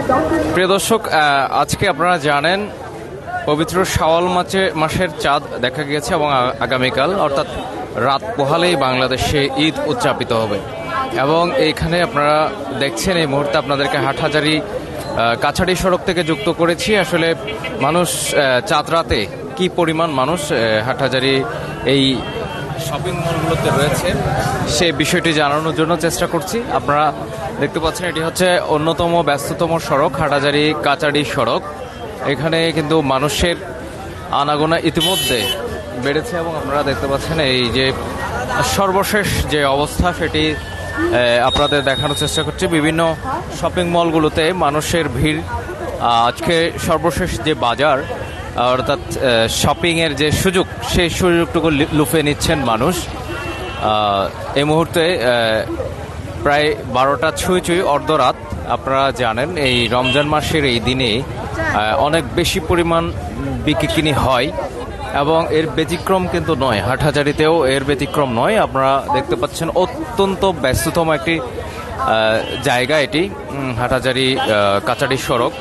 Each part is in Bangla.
প্রিয় দর্শক, আজকে আপনারা জানেন পবিত্র শাওয়াল মাসের চাঁদ দেখা গিয়েছে এবং আগামীকাল অর্থাৎ রাত পোহালেই বাংলাদেশে ঈদ উদযাপিত হবে। এবং এইখানে আপনারা দেখছেন এই মুহূর্তে আপনাদেরকে হাটহাজারী কাছাড়ি সড়ক থেকে যুক্ত করেছি। আসলে মানুষ চাঁদ রাতে কি পরিমাণ মানুষ হাটহাজারী এই শপিং মলগুলোতে রয়েছে সেই বিষয়টি জানানোর জন্য চেষ্টা করছি। আপনারা দেখতে পাচ্ছেন এটি হচ্ছে অন্যতম ব্যস্ততম সড়ক, হাটহাজারী কাছাড়ি সড়ক। এখানে কিন্তু মানুষের আনাগোনা ইতিমধ্যে বেড়েছে এবং আপনারা দেখতে পাচ্ছেন এই যে সর্বশেষ যে অবস্থা সেটি আপনাদের দেখানোর চেষ্টা করছি। বিভিন্ন শপিং মলগুলোতে মানুষের ভিড়। আজকে সর্বশেষ যে বাজার অর্থাৎ শপিংয়ের যে সুযোগ সেই সুযোগটুকু লুফে নিচ্ছেন মানুষ। এই মুহূর্তে প্রায় 12টা ছুঁই অর্ধরাত। আপনারা জানেন এই রমজান মাসের এই দিনে অনেক বেশি পরিমাণ বিক্রি হয় এবং এর ব্যতিক্রম কিন্তু নয়, হাটহাজারীতেও এর ব্যতিক্রম নয়। আপনারা দেখতে পাচ্ছেন অত্যন্ত ব্যস্ততম একটি জায়গা এটি, হাটহাজারী কাছাড়ি সড়ক।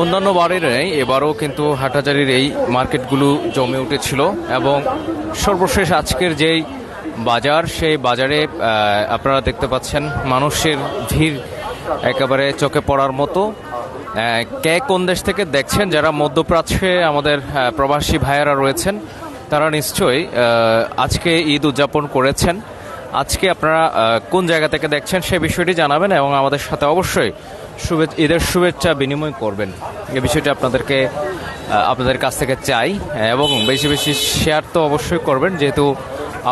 অন্যান্য বারের নেই, এবারও কিন্তু হাটহাজারীর এই মার্কেটগুলো জমে উঠেছিল এবং সর্বশেষ আজকের যেই বাজার সেই বাজারে আপনারা দেখতে পাচ্ছেন মানুষের ভিড় একেবারে চোখে পড়ার মতো। কে কোন দেশ থেকে দেখছেন, যারা মধ্যপ্রাচ্যে আমাদের প্রবাসী ভাইয়েরা রয়েছেন তারা নিশ্চয়ই আজকে ঈদ উদযাপন করেছেন। আজকে আপনারা কোন জায়গা থেকে দেখছেন সে বিষয়টি জানাবেন এবং আমাদের সাথে অবশ্যই ঈদের শুভেচ্ছা বিনিময় করবেন। এই বিষয়টি আপনাদের কাছ থেকে চাই এবং বেশি বেশি শেয়ার তো অবশ্যই করবেন, যেহেতু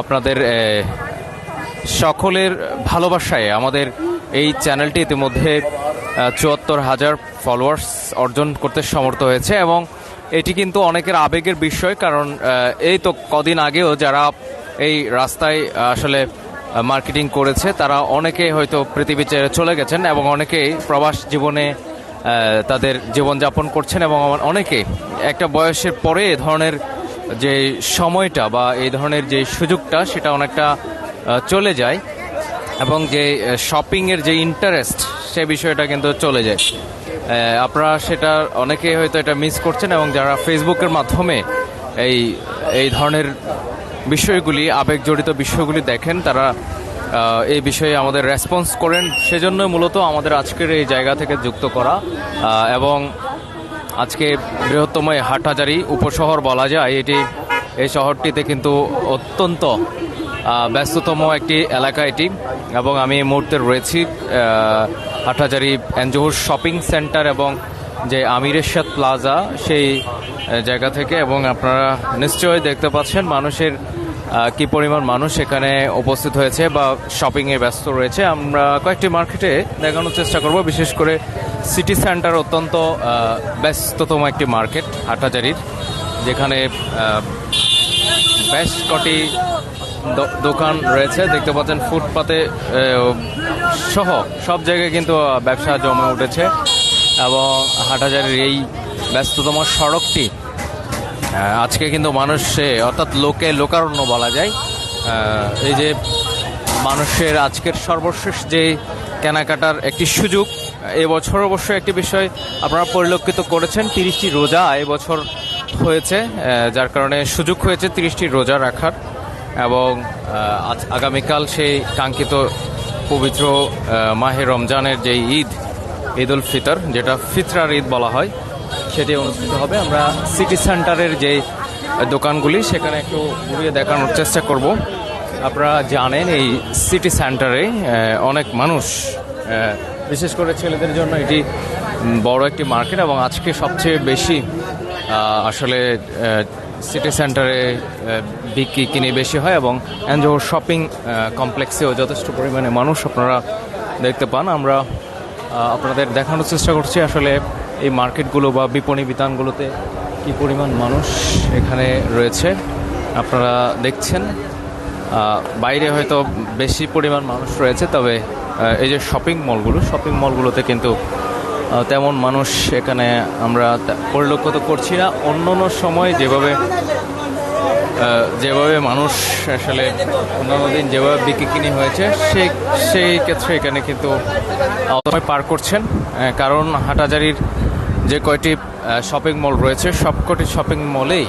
আপনাদের সকলের ভালোবাসায় আমাদের এই চ্যানেলটি ইতিমধ্যে ৭৪,০০০ ফলোয়ার্স অর্জন করতে সমর্থ হয়েছে এবং এটি কিন্তু অনেকের আবেগের বিষয়। কারণ এই তো কদিন আগেও যারা এই রাস্তায় আসলে মার্কেটিং করেছে তারা অনেকে হয়তো পৃথিবী ছেড়ে চলে গেছেন এবং অনেকেই প্রবাস জীবনে তাদের জীবনযাপন করছেন এবং অনেকে একটা বয়সের পরে এ ধরনের যে সময়টা বা এই ধরনের যে সুযোগটা সেটা অনেকটা চলে যায় এবং যে শপিংয়ের যে ইন্টারেস্ট সে বিষয়টা কিন্তু চলে যায়। আপনারা সেটা অনেকে হয়তো এটা মিস করছেন এবং যারা ফেসবুকের মাধ্যমে এই ধরনের বিষয়গুলি, আবেগজড়িত বিষয়গুলি দেখেন, তারা এই বিষয়ে আমাদের রেসপন্স করেন। সেজন্য মূলত আমাদের আজকের এই জায়গা থেকে যুক্ত করা এবং আজকে বৃহত্তম হাটহাজারী উপশহর বলা যায় এই শহরটিতে কিন্তু অত্যন্ত ব্যস্ততম একটি এলাকা এটি এবং আমি এই মুহূর্তে রয়েছি হাটহাজারী এনজহুর শপিং সেন্টার এবং যে আমির এরশাদ প্লাজা সেই জায়গা থেকে। এবং আপনারা নিশ্চয়ই দেখতে পাচ্ছেন মানুষের কি পরিমাণ মানুষ এখানে উপস্থিত হয়েছে বা শপিংয়ে ব্যস্ত রয়েছে। আমরা কয়েকটি মার্কেটে দেখানোর চেষ্টা করব, বিশেষ করে সিটি সেন্টার অত্যন্ত ব্যস্ততম একটি মার্কেট হাটহাজারীর, যেখানে বেশ কটি দোকান রয়েছে। দেখতে পাচ্ছেন ফুটপাতে সহ সব জায়গায় কিন্তু ব্যবসা জমে উঠেছে এবং হাটহাজারীর এই ব্যস্ততম সড়কটি আজকে কিন্তু মানুষে অর্থাৎ লোকারণ্য বলা যায়। এই যে মানুষের আজকের সর্বশেষ যে কেনাকাটার একটি সুযোগ, এবছর অবশ্যই একটি বিষয় আপনারা পরিলক্ষিত করেছেন, 30টি রোজা এবছর হয়েছে, যার কারণে সুযোগ হয়েছে 30টি রোজা রাখার এবং আগামীকাল সেই কাঙ্ক্ষিত পবিত্র মাহে রমজানের যে ঈদ উল ফিতর, যেটা ফিতরার ঈদ বলা হয়, সেটি অনুষ্ঠিত হবে। আমরা সিটি সেন্টারের যে দোকানগুলি সেখানে একটু ঘুরিয়ে দেখানোর চেষ্টা করব। আপনারা জানেন এই সিটি সেন্টারে অনেক মানুষ, বিশেষ করে ছেলেদের জন্য এটি বড় একটি মার্কেট এবং আজকে সবচেয়ে বেশি আসলে সিটি সেন্টারে বিক্রি কিনে বেশি হয় এবং এনজহুর শপিং কমপ্লেক্সেও যথেষ্ট পরিমাণে মানুষ আপনারা দেখতে পান। আমরা আপনাদের দেখানোর চেষ্টা করছি আসলে এই মার্কেটগুলো বা বিপণী বিতানগুলোতে কী পরিমাণ মানুষ এখানে রয়েছে। আপনারা দেখছেন বাইরে হয়তো বেশি পরিমাণ মানুষ রয়েছে, তবে এই যে শপিং মলগুলোতে কিন্তু তেমন মানুষ এখানে আমরা পরিলক্ষিত করছি না। অন্য সময় যেভাবে মানুষ আসলে অন্যান্য দিন যেভাবে বিক্রি কিনি হয়েছে সেই ক্ষেত্রে এখানে কিন্তু সময় পার করছেন, কারণ হাটহাজারীর যে কয়টি শপিং মল রয়েছে সবকটি শপিং মলেই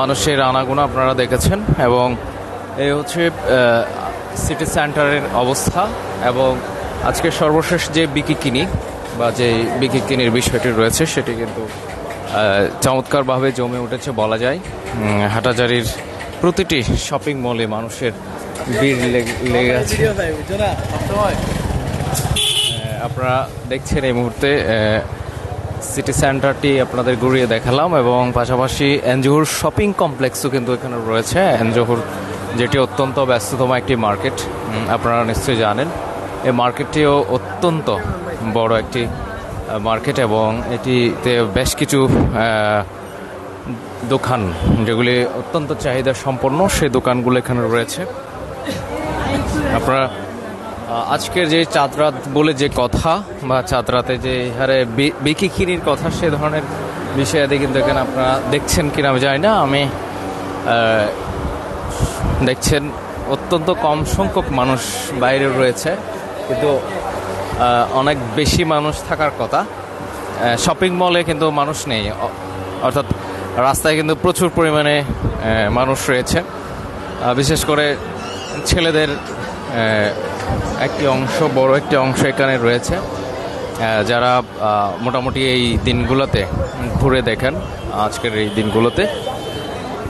মানুষের আনাগোনা আপনারা দেখেছেন। এবং এই হচ্ছে সিটি সেন্টারের অবস্থা। এবং আজকে সর্বশেষ যে বিকিকিনি বা যে বিকিকিনির বিষয়টি রয়েছে সেটি কিন্তু চমৎকারভাবে জমে উঠেছে বলা যায়। হাটহাজারীর প্রতিটি শপিং মলে মানুষের ভিড় লেগে আছে। আপনারা দেখছেন এই মুহূর্তে সিটি সেন্টারটি আপনাদের ঘুরিয়ে দেখালাম, এবং পাশাপাশি এনজোহুর শপিং কমপ্লেক্সও কিন্তু এখানে রয়েছে। এনজোহুর যেটি অত্যন্ত ব্যস্ততম একটি মার্কেট, আপনারা নিশ্চয়ই জানেন। এই মার্কেটটিও অত্যন্ত বড় একটি মার্কেট, এবং এটিতে বেশ কিছু দোকান যেগুলি অত্যন্ত চাহিদা সম্পন্ন, সেই দোকানগুলো এখানে রয়েছে। আপনারা আজকের যে চাঁদ রাত বলে যে কথা বা চাঁদ রাতে যে হারে বিকিকিনির কথা, সে ধরনের বিষয়াদি কিন্তু এখানে আপনারা দেখছেন কিনা আমি জানি না। আমি দেখছেন অত্যন্ত কম সংখ্যক মানুষ বাইরে রয়েছে, কিন্তু অনেক বেশি মানুষ থাকার কথা। শপিং মলে কিন্তু মানুষ নেই, অর্থাৎ রাস্তায় কিন্তু প্রচুর পরিমাণে মানুষ রয়েছে। বিশেষ করে ছেলেদের একটি অংশ, বড় একটি অংশ এখানে রয়েছে, যারা মোটামুটি এই দিনগুলোতে ঘুরে দেখেন। আজকের এই দিনগুলোতে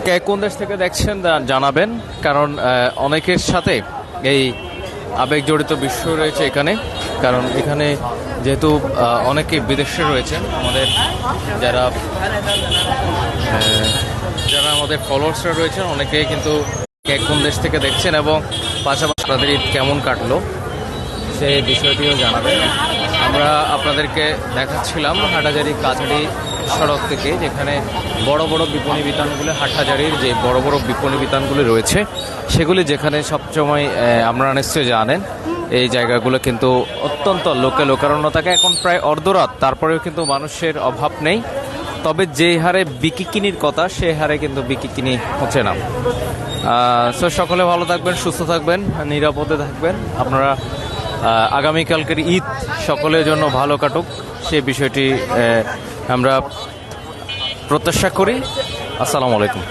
কে কোন দেশ থেকে দেখছেন জানাবেন, কারণ অনেকের সাথে এই আবেগ জড়িত বিষয় রয়েছে এখানে। কারণ এখানে যেহেতু অনেকে বিদেশে রয়েছেন, আমাদের যারা আমাদের ফলোয়ার্সরা রয়েছেন অনেকেই কিন্তু কে কোন দেশ থেকে দেখছেন, এবং পাশাপাশি তাদের ঈদ কেমন কাটলো সেই বিষয়টিও জানাবেন। আমরা আপনাদেরকে দেখাচ্ছিলাম হাটহাজারী কাছাড়ি সড়ক থেকে, যেখানে বড় বড় বিপণী বিতানগুলো, হাটহাজারীর যে বড় বড় বিপণী বিতানগুলি রয়েছে সেগুলি যেখানে সবসময় আপনারা নিশ্চয়ই জানেন এই জায়গাগুলো কিন্তু অত্যন্ত লোকারণ্য থাকে। এখন প্রায় অর্ধরাত, তারপরেও কিন্তু মানুষের অভাব নেই। তবে যে হারে বিকিকিনির কথা, সে হারে কিন্তু বিকিকিনি হচ্ছে না। সো সকলে ভালো থাকবেন, সুস্থ থাকবেন, নিরাপদে থাকবেন। আপনারা আগামীকালকের ঈদ সকলের জন্য ভালো কাটুক, সে বিষয়টি আমরা প্রত্যাশা করি। আসসালামু আলাইকুম।